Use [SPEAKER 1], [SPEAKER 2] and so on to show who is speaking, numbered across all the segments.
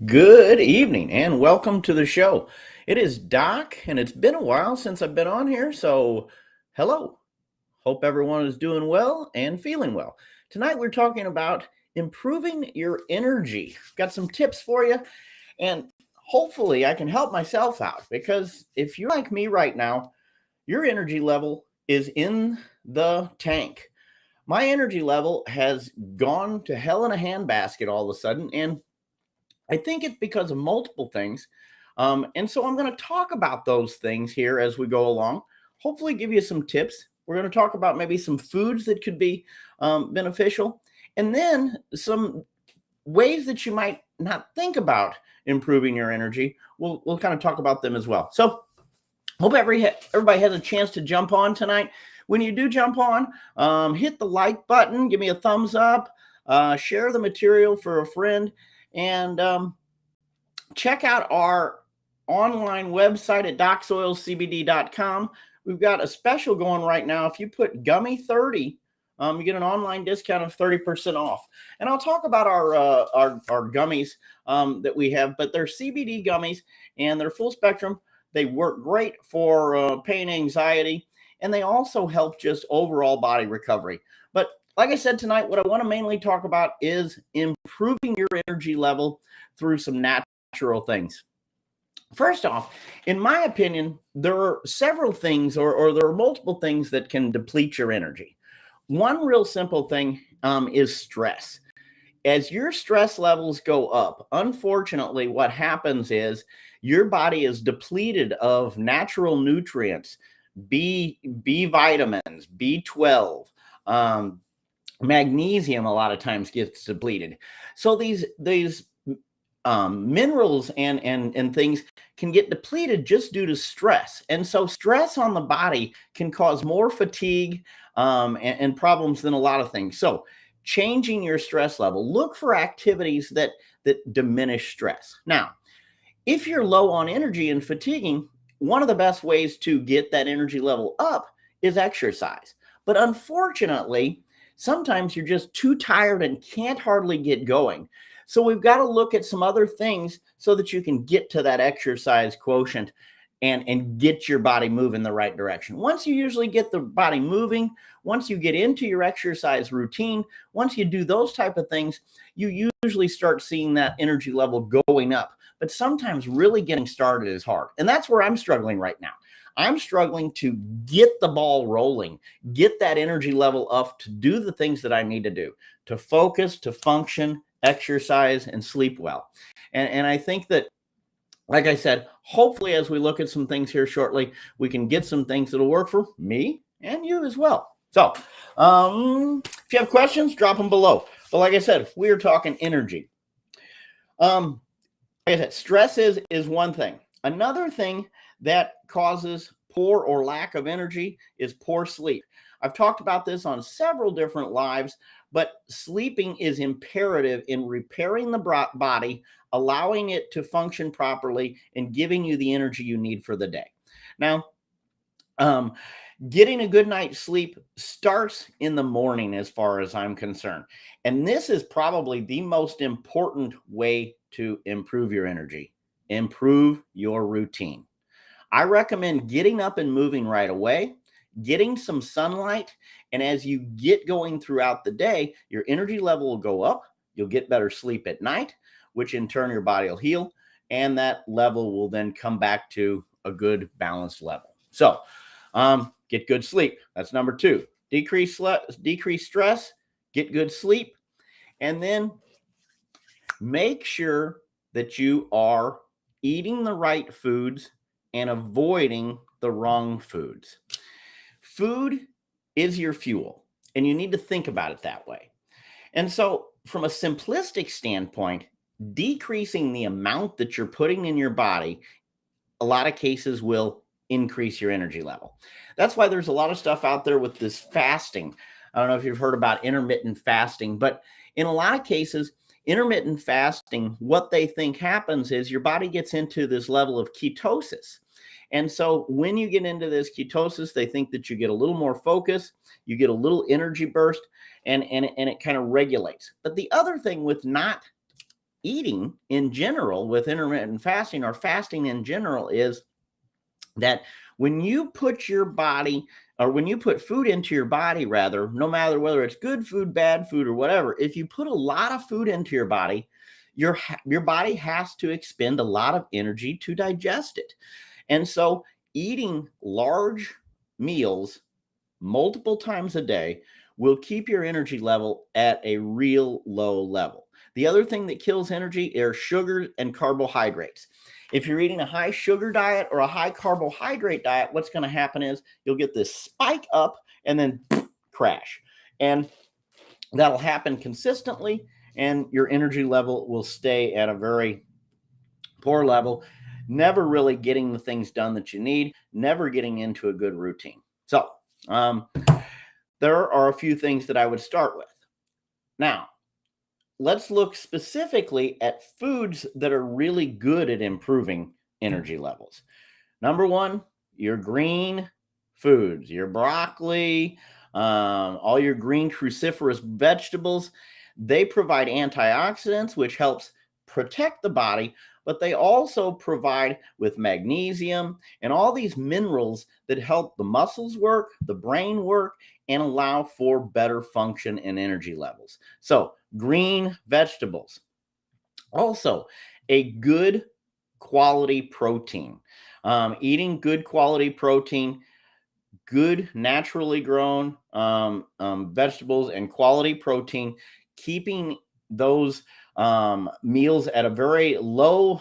[SPEAKER 1] Good evening and welcome to the show. It is Doc, and it's been a while since I've been on here, so hello. Hope everyone is doing well and feeling well. Tonight we're talking about improving your energy. Got some tips for you, and hopefully I can help myself out because if you're like me right now, your energy level is in the tank. My energy level has gone to hell in a handbasket all of a sudden, and I think it's because of multiple things. And so I'm going to talk about those things here as we go along. Hopefully, give you some tips. We're going to talk about maybe some foods that could be beneficial, and then some ways that you might not think about improving your energy. We'll kind of talk about them as well. So, hope everybody has a chance to jump on tonight. When you do jump on, hit the like button, give me a thumbs up, share the material for a friend, and check out our online website at docsoilcbd.com. We've got a special going right now. If you put Gummy 30, you get an online discount of 30% off. And I'll talk about our gummies that we have, but they're CBD gummies and they're full spectrum. They work great for pain, anxiety, and they also help just overall body recovery. But like I said tonight, what I want to mainly talk about is improving your energy level through some natural things. First off, in my opinion, there are several things or there are multiple things that can deplete your energy. One real simple thing is stress. As your stress levels go up, unfortunately, what happens is your body is depleted of natural nutrients, B vitamins, B12, magnesium a lot of times gets depleted. So these minerals and things can get depleted just due to stress. And so stress on the body can cause more fatigue and problems than a lot of things. So changing your stress level, look for activities that diminish stress. Now, if you're low on energy and fatiguing, one of the best ways to get that energy level up is exercise. But unfortunately, sometimes you're just too tired and can't hardly get going. So we've got to look at some other things so that you can get to that exercise quotient and get your body moving the right direction. Once you usually get the body moving, once you get into your exercise routine, once you do those type of things, you usually start seeing that energy level going up. But sometimes really getting started is hard. And that's where I'm struggling right now. I'm struggling to get the ball rolling, get that energy level up to do the things that I need to do, to focus, to function, exercise, and sleep well. And I think that, like I said, hopefully as we look at some things here shortly, we can get some things that'll work for me and you as well. So if you have questions, drop them below. But like I said, we're talking energy. Like I said, stress is one thing. Another thing that causes poor or lack of energy is poor sleep. I've talked about this on several different lives, but sleeping is imperative in repairing the body, allowing it to function properly, and giving you the energy you need for the day. Now, getting a good night's sleep starts in the morning as far as I'm concerned. And this is probably the most important way to improve your energy. Improve your routine. I recommend getting up and moving right away, getting some sunlight, and as you get going throughout the day, your energy level will go up. You'll get better sleep at night, which in turn your body will heal, and that level will then come back to a good balanced level. So, get good sleep. That's number 2. Decrease stress, get good sleep, and then make sure that you are eating the right foods and avoiding the wrong foods. Food is your fuel, and you need to think about it that way. And so, from a simplistic standpoint, decreasing the amount that you're putting in your body, a lot of cases will increase your energy level. That's why there's a lot of stuff out there with this fasting. I don't know if you've heard about intermittent fasting, but in a lot of cases, intermittent fasting, what they think happens is your body gets into this level of ketosis. And so when you get into this ketosis, they think that you get a little more focus, you get a little energy burst, and it kind of regulates. But the other thing with not eating in general with intermittent fasting, or fasting in general, is that when you put your body, or when you put food into your body, rather, no matter whether it's good food, bad food, or whatever, if you put a lot of food into your body, your body has to expend a lot of energy to digest it. And so eating large meals multiple times a day will keep your energy level at a real low level. The other thing that kills energy are sugar and carbohydrates. If you're eating a high sugar diet or a high carbohydrate diet, what's going to happen is you'll get this spike up and then crash. And that'll happen consistently, and your energy level will stay at a very poor level, never really getting the things done that you need, never getting into a good routine. So, there are a few things that I would start with. Now, let's look specifically at foods that are really good at improving energy levels. Number one, your green foods, your broccoli, all your green cruciferous vegetables. They provide antioxidants, which helps protect the body, but they also provide with magnesium and all these minerals that help the muscles work, the brain work, and allow for better function and energy levels. So, green vegetables. Also, a good quality protein. Eating good quality protein, good naturally grown vegetables, and quality protein, keeping those meals at a very low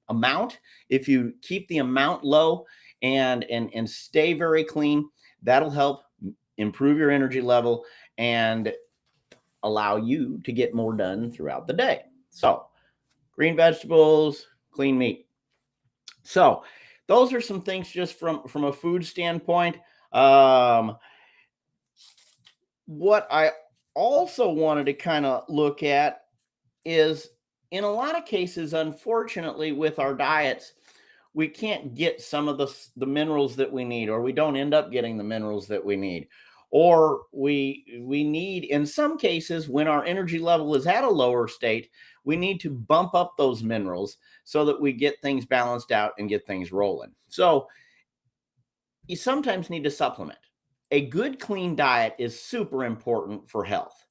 [SPEAKER 1] amount. If you keep the amount low and stay very clean, that'll help improve your energy level and allow you to get more done throughout the day. So, green vegetables, clean meat. So, those are some things just from a food standpoint. Um, what I also wanted to kind of look at is, in a lot of cases, unfortunately, with our diets, we can't get some of the minerals that we need, or we don't end up getting the minerals that we need, or we need, in some cases, when our energy level is at a lower state, we need to bump up those minerals so that we get things balanced out and get things rolling. So you sometimes need to supplement. A good clean diet is super important for health.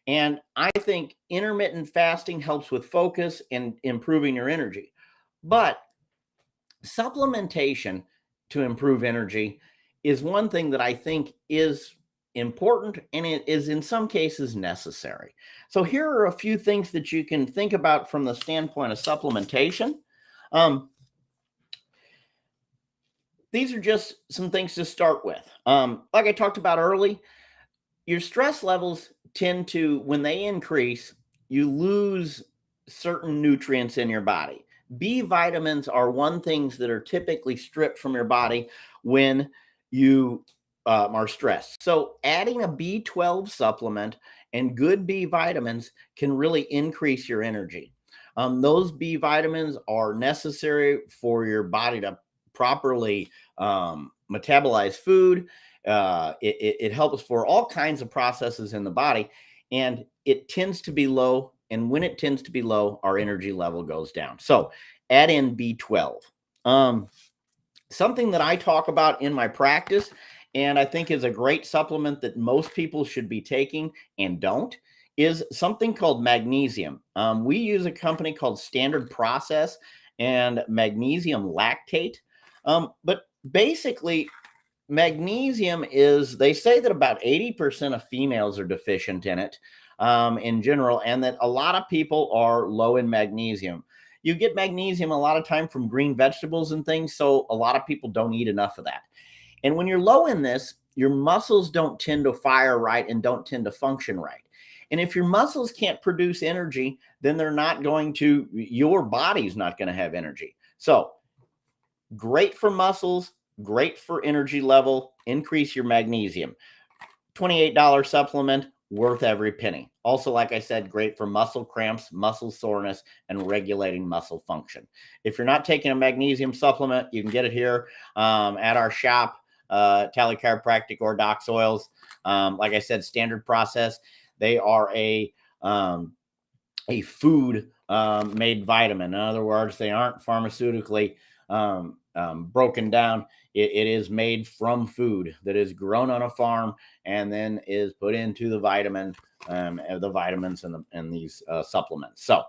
[SPEAKER 1] And I think intermittent fasting helps with focus and improving your energy. But supplementation to improve energy is one thing that I think is important, and it is in some cases necessary. So here are a few things that you can think about from the standpoint of supplementation. These are just some things to start with. Like I talked about early, your stress levels tend to, when they increase, you lose certain nutrients in your body. B vitamins are one things that are typically stripped from your body when you are stressed. So adding a B12 supplement and good B vitamins can really increase your energy. Those B vitamins are necessary for your body to properly metabolize food. It helps for all kinds of processes in the body, and it tends to be low. And when it tends to be low, our energy level goes down. So add in B12. Something that I talk about in my practice, and I think is a great supplement that most people should be taking and don't, is something called magnesium. We use a company called Standard Process and magnesium lactate. But basically, magnesium is, they say that about 80% of females are deficient in it in general, and that a lot of people are low in magnesium. You get magnesium a lot of time from green vegetables and things, so a lot of people don't eat enough of that. And when you're low in this, your muscles don't tend to fire right and don't tend to function right. And if your muscles can't produce energy, then they're not going to, your body's not going to have energy. So great for muscles, great for energy level, increase your magnesium. $28 supplement, worth every penny. Also, like I said, great for muscle cramps, muscle soreness, and regulating muscle function. If you're not taking a magnesium supplement, you can get it here at our shop, Tally Chiropractic or Doc's Oils. Like I said, Standard Process. They are a a food made vitamin. In other words, they aren't pharmaceutically broken down. It is made from food that is grown on a farm and then is put into the vitamins and these supplements. So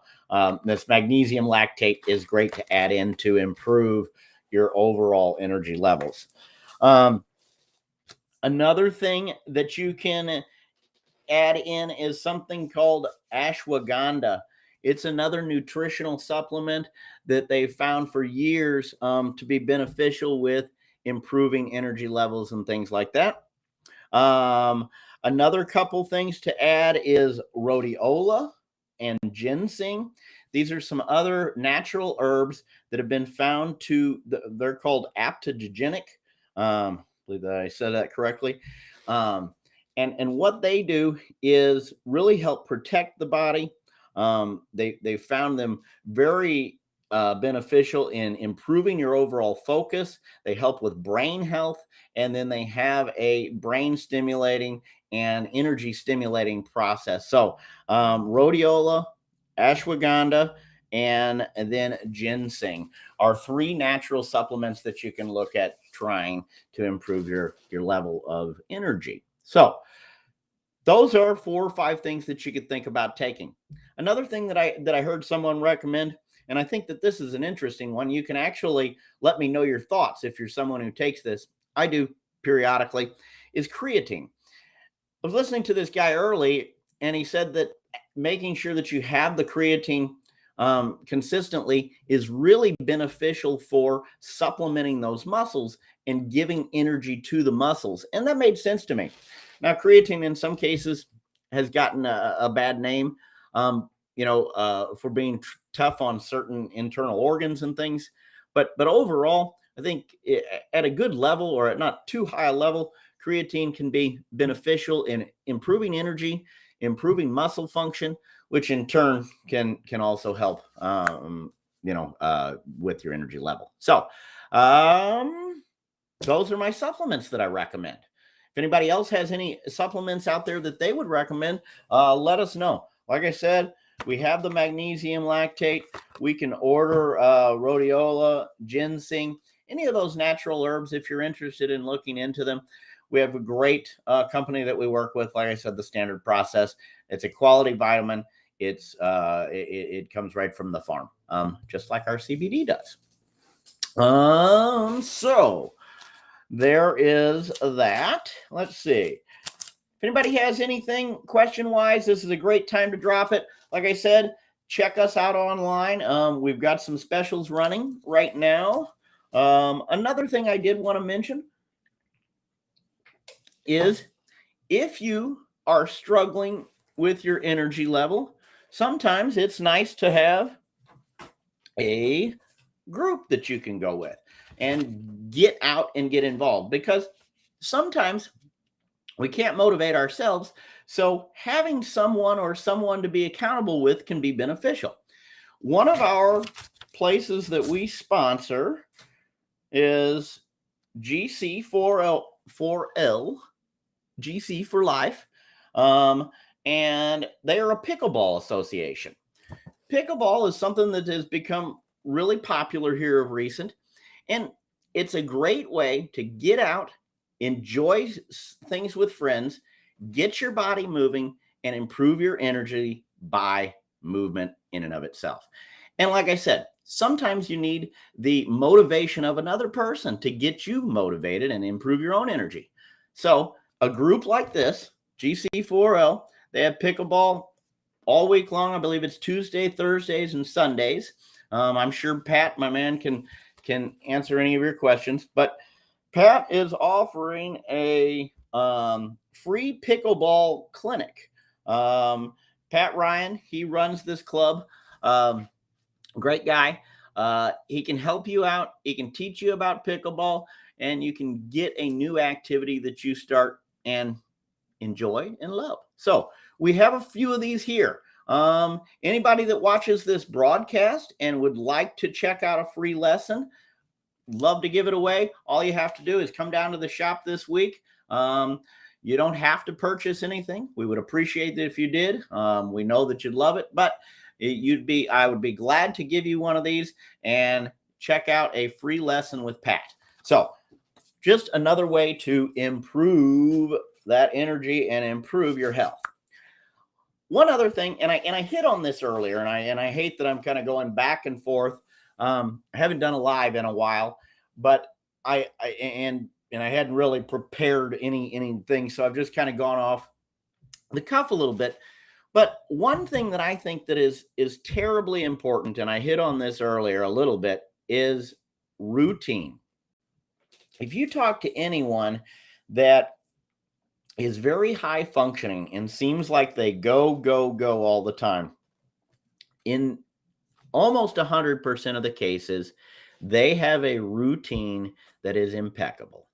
[SPEAKER 1] this magnesium lactate is great to add in to improve your overall energy levels. Another thing that you can add in is something called ashwagandha. It's another nutritional supplement that they've found for years to be beneficial with improving energy levels and things like that. Another couple things to add is rhodiola and ginseng. These are some other natural herbs that have been found they're called aptogenic. I believe that I said that correctly. And what they do is really help protect the body. They found them very beneficial in improving your overall focus. They help with brain health, and then they have a brain stimulating and energy stimulating process. So rhodiola, ashwagandha, and then ginseng are 3 natural supplements that you can look at trying to improve your level of energy. So those are 4 or 5 things that you could think about taking. Another thing that I heard someone recommend, and I think that this is an interesting one. You can actually let me know your thoughts if you're someone who takes this. I do periodically, is creatine. I was listening to this guy early, and he said that making sure that you have the creatine consistently is really beneficial for supplementing those muscles and giving energy to the muscles. And that made sense to me. Now, creatine in some cases has gotten a bad name, for being tough on certain internal organs and things. But overall, I think at a good level or at not too high a level, creatine can be beneficial in improving energy, improving muscle function, which in turn can also help, with your energy level. So those are my supplements that I recommend. If anybody else has any supplements out there that they would recommend, let us know. Like I said, we have the magnesium lactate. We can order rhodiola, ginseng, any of those natural herbs if you're interested in looking into them. We have a great company that we work with. Like I said, the Standard Process. It's a quality vitamin. It comes right from the farm, just like our CBD does. So there is that. Let's see. If anybody has anything question-wise, this is a great time to drop it. Like I said, check us out online. We've got some specials running right now. Another thing I did want to mention is if you are struggling with your energy level, sometimes it's nice to have a group that you can go with and get out and get involved, because sometimes we can't motivate ourselves. So having someone to be accountable with can be beneficial. One of our places that we sponsor is GC4L, GC for Life, and they are a pickleball association. Pickleball is something that has become really popular here of recent, and it's a great way to get out, enjoy things with friends, get your body moving, and improve your energy by movement in and of itself. And like I said, sometimes you need the motivation of another person to get you motivated and improve your own energy. So a group like this, GC4L, they have pickleball all week long. I believe it's Tuesday, Thursdays, and Sundays. I'm sure Pat, my man, can answer any of your questions. But Pat is offering a free pickleball clinic. Pat Ryan, he runs this club. Great guy. He can help you out. He can teach you about pickleball, and you can get a new activity that you start and enjoy and love. So we have a few of these here. Anybody that watches this broadcast and would like to check out a free lesson, love to give it away. All you have to do is come down to the shop this week. You don't have to purchase anything. We would appreciate it if you did. We know that you'd love it, but I would be glad to give you one of these and check out a free lesson with Pat. So just another way to improve that energy and improve your health. One other thing, and I hit on this earlier, and I hate that I'm kind of going back and forth. I haven't done a live in a while, but and I hadn't really prepared anything, so I've just kind of gone off the cuff a little bit. But one thing that I think that is terribly important, and I hit on this earlier a little bit, is routine. If you talk to anyone that is very high functioning and seems like they go all the time, in almost 100% of the cases, they have a routine that is impeccable.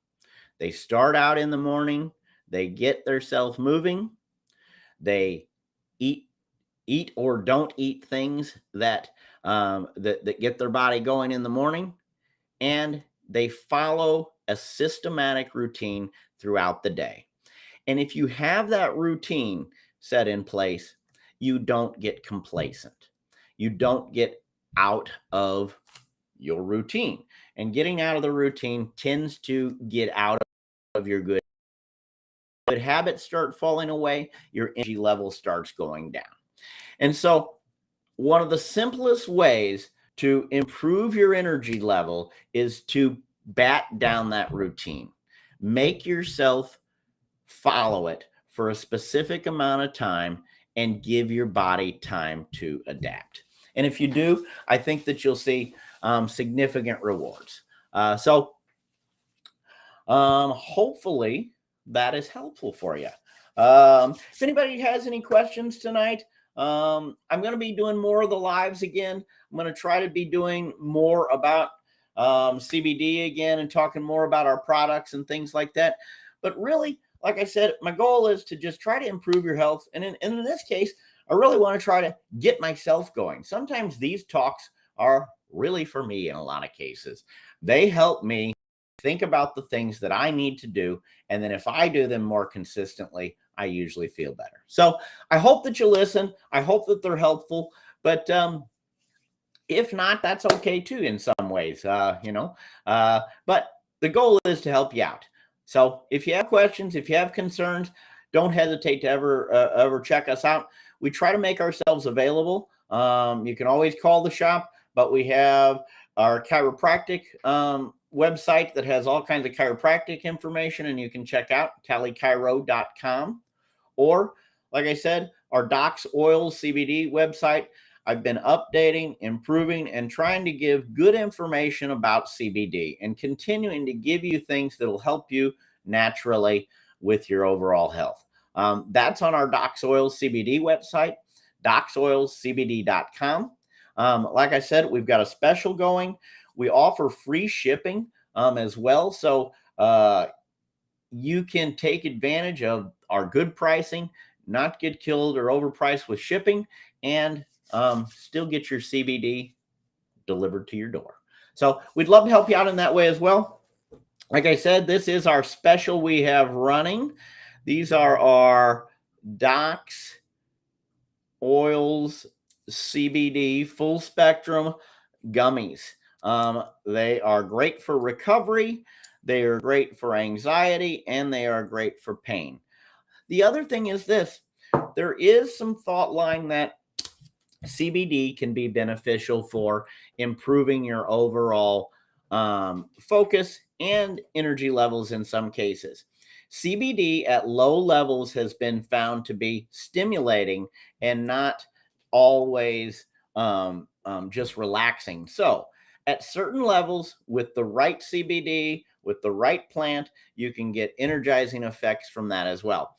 [SPEAKER 1] They start out in the morning, they get themselves moving, they eat or don't eat things that that get their body going in the morning, and they follow a systematic routine throughout the day. And if you have that routine set in place, you don't get complacent. You don't get out of your routine. And getting out of the routine tends to get out of your good habits start falling away, your energy level starts going down. And so one of the simplest ways to improve your energy level is to bat down that routine. Make yourself follow it for a specific amount of time and give your body time to adapt. And if you do, I think that you'll see significant rewards. Hopefully that is helpful for you. If anybody has any questions tonight, I'm going to be doing more of the lives again. I'm going to try to be doing more about CBD again and talking more about our products and things like that. But really, like I said, my goal is to just try to improve your health. And in this case, I really want to try to get myself going. Sometimes these talks are really for me in a lot of cases. They help me think about the things that I need to do. And then if I do them more consistently, I usually feel better. So I hope that you listen. I hope that they're helpful. But if not, that's okay too in some ways, But the goal is to help you out. So if you have questions, if you have concerns, don't hesitate to ever check us out. We try to make ourselves available. You can always call the shop, but we have our chiropractic website that has all kinds of chiropractic information, and you can check out tallychiro.com. Or, like I said, our Docs Oil CBD website. I've been updating, improving, and trying to give good information about CBD and continuing to give you things that will help you naturally with your overall health. That's on our Docs Oil CBD website, docsoilcbd.com. Like I said, we've got a special going. We offer free shipping as well. So you can take advantage of our good pricing, not get killed or overpriced with shipping, and still get your CBD delivered to your door. So we'd love to help you out in that way as well. Like I said, this is our special we have running. These are our Docs Oils CBD full spectrum gummies. They are great for recovery. They are great for anxiety, and they are great for pain. The other thing is this. There is some thought line that CBD can be beneficial for improving your overall focus and energy levels in some cases. CBD at low levels has been found to be stimulating and not always just relaxing. So at certain levels, with the right CBD, with the right plant, you can get energizing effects from that as well.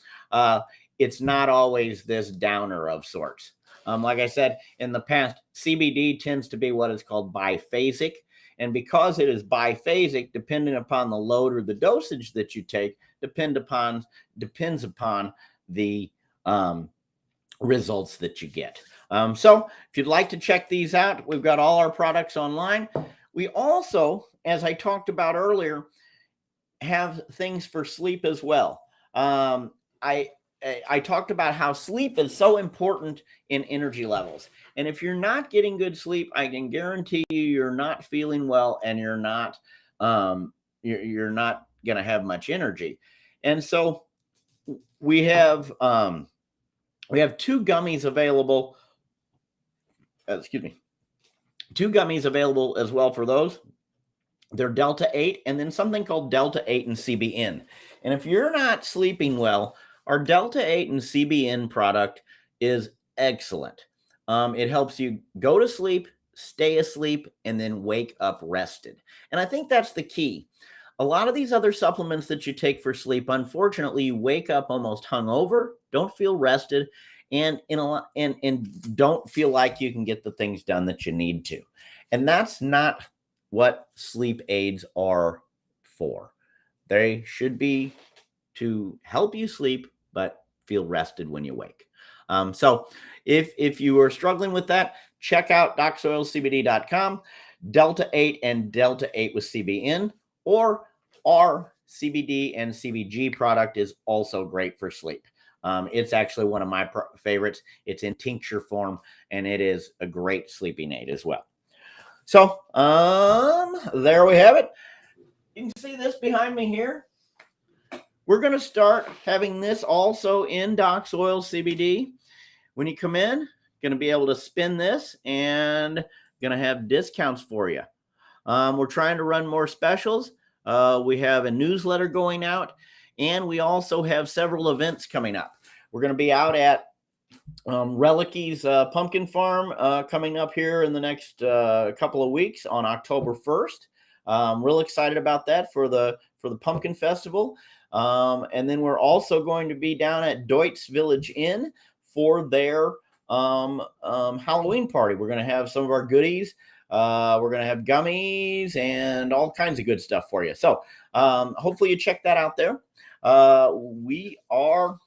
[SPEAKER 1] It's not always this downer of sorts. Like I said, in the past, CBD tends to be what is called biphasic. And because it is biphasic, depending upon the load or the dosage that you take, depends upon the results that you get. So if you'd like to check these out, we've got all our products online. We also, as I talked about earlier, have things for sleep as well. I talked about how sleep is so important in energy levels. And if you're not getting good sleep, I can guarantee you you're not feeling well, and you're not you're not going to have much energy. And so we have two gummies available. Excuse me. Two gummies available as well for those. They're Delta 8 and then something called Delta 8 and CBN. And if you're not sleeping well, our Delta 8 and CBN product is excellent. It helps you go to sleep, stay asleep, and then wake up rested. And I think that's the key. A lot of these other supplements that you take for sleep, unfortunately, you wake up almost hungover, don't feel rested, and don't feel like you can get the things done that you need to. And that's not what sleep aids are for. They should be to help you sleep, but feel rested when you wake. So if you are struggling with that, check out docsoilcbd.com, Delta 8 and Delta 8 with CBN, or our CBD and CBG product is also great for sleep. It's actually one of my favorites. It's in tincture form, and it is a great sleeping aid as well. So there we have it. You can see this behind me here. We're going to start having this also in Doc's Oil CBD. When you come in, going to be able to spin this and going to have discounts for you. We're trying to run more specials. We have a newsletter going out, and we also have several events coming up. We're going to be out at Relicky's Pumpkin Farm coming up here in the next couple of weeks on October 1st. Real excited about that for the Pumpkin Festival. And then we're also going to be down at Deutz Village Inn for their Halloween party. We're going to have some of our goodies. We're going to have gummies and all kinds of good stuff for you. So hopefully you check that out there. We are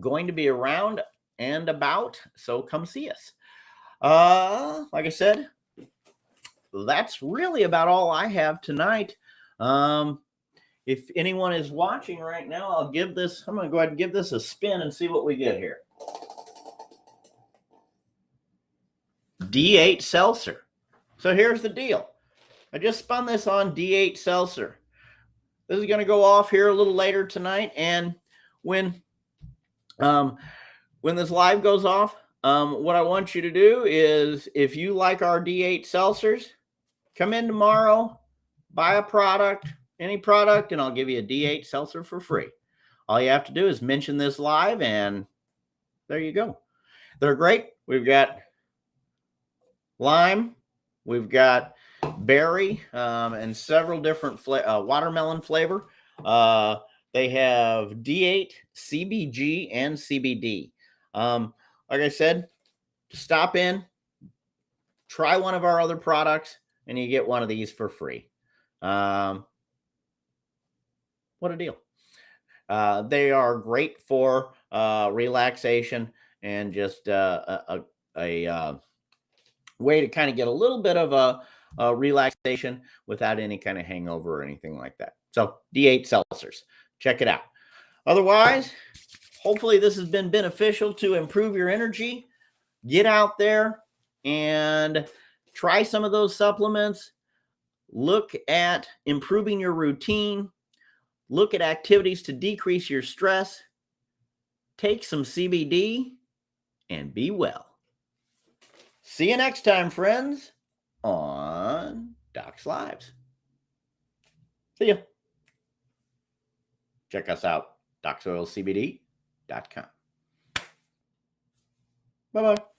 [SPEAKER 1] going to be around and about, so come see us. Like I said, that's really about all I have tonight. If anyone is watching right now, I'm going to go ahead and give this a spin and see what we get here. D8 Seltzer. So here's the deal. I just spun this on D8 Seltzer. This is going to go off here a little later tonight, and when this live goes off, what I want you to do is, if you like our D8 seltzers, come in tomorrow, buy a product, any product, and I'll give you a D8 seltzer for free. All you have to do is mention this live, and there you go. They're great. We've got lime, we've got berry, and several different watermelon flavor. They have D8, CBG, and CBD. Like I said, stop in, try one of our other products, and you get one of these for free. What a deal. They are great for relaxation and just a way to kind of get a little bit of a relaxation without any kind of hangover or anything like that. So D8 seltzers, check it out. Otherwise, hopefully this has been beneficial to improve your energy. Get out there and try some of those supplements. Look at improving your routine. Look at activities to decrease your stress. Take some CBD and be well. See you next time, friends, on Doc's Lives. See ya. Check us out, docsoilcbd.com. Bye-bye.